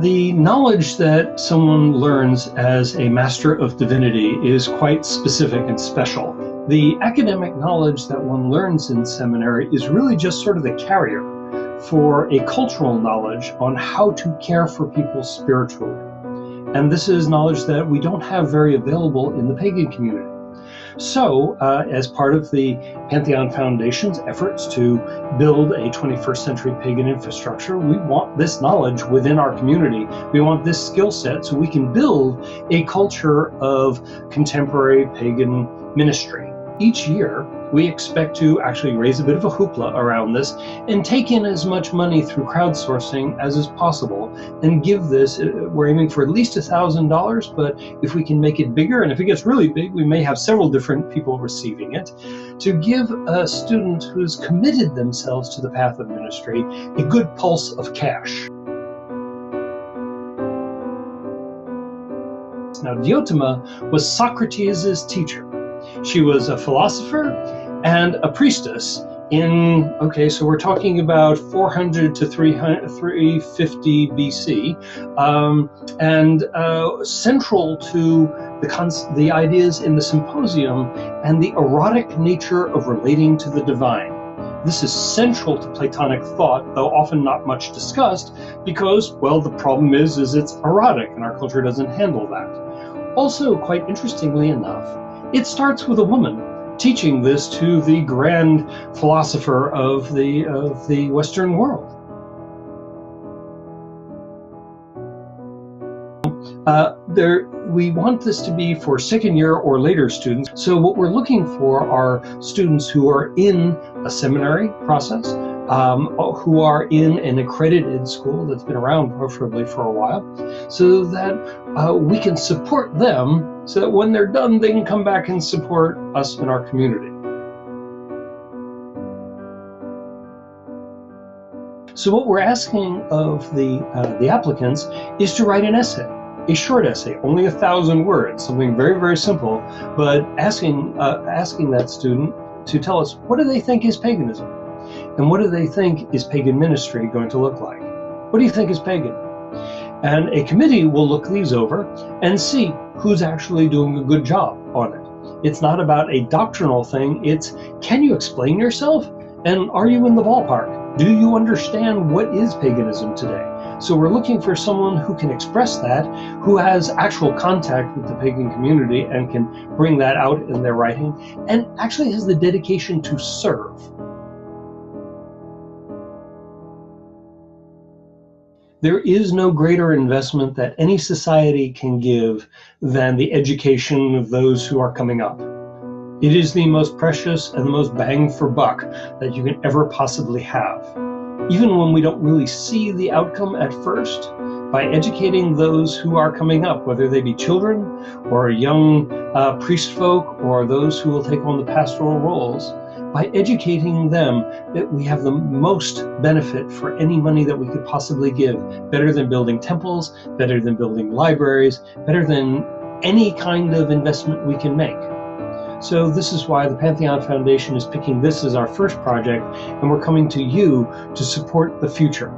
The knowledge that someone learns as a Master of Divinity is quite specific and special. The academic knowledge that one learns in seminary is really just sort of the carrier for a cultural knowledge on how to care for people spiritually. And this is knowledge that we don't have very available in the pagan community. So, as part of the Pantheon Foundation's efforts to build a 21st century pagan infrastructure, we want this knowledge within our community. We want this skill set so we can build a culture of contemporary pagan ministry. Each year, we expect to actually raise a bit of a hoopla around this and take in as much money through crowdsourcing as is possible and give this, we're aiming for at least $1,000, but if we can make it bigger, and if it gets really big, we may have several different people receiving it, to give a student who's committed themselves to the path of ministry a good pulse of cash. Now, Diotima was Socrates' teacher. She was a philosopher and a priestess in, okay, so we're talking about 400 to 350 BC, and central to the ideas in the symposium and the erotic nature of relating to the divine. This is central to Platonic thought, though often not much discussed, because, well, the problem is it's erotic, and our culture doesn't handle that. Also, quite interestingly enough, it starts with a woman teaching this to the grand philosopher of the Western world. We want this to be for second year or later students. So what we're looking for are students who are in a seminary process, who are in an accredited school that's been around preferably for a while, so that we can support them so that when they're done, they can come back and support us in our community. So what we're asking of the applicants is to write an essay, a short essay, only 1,000 words, something very, very simple, but asking that student to tell us, what do they think is paganism? And what do they think is pagan ministry going to look like? What do you think is pagan? And a committee will look these over and see who's actually doing a good job on it. It's not about a doctrinal thing, it's, can you explain yourself? And are you in the ballpark? Do you understand what is paganism today? So we're looking for someone who can express that, who has actual contact with the pagan community and can bring that out in their writing, and actually has the dedication to serve. There is no greater investment that any society can give than the education of those who are coming up. It is the most precious and the most bang for buck that you can ever possibly have. Even when we don't really see the outcome at first, by educating those who are coming up, whether they be children or young priest folk or those who will take on the pastoral roles, by educating them, that we have the most benefit for any money that we could possibly give, better than building temples, better than building libraries, better than any kind of investment we can make. So this is why the Pantheon Foundation is picking this as our first project, and we're coming to you to support the future.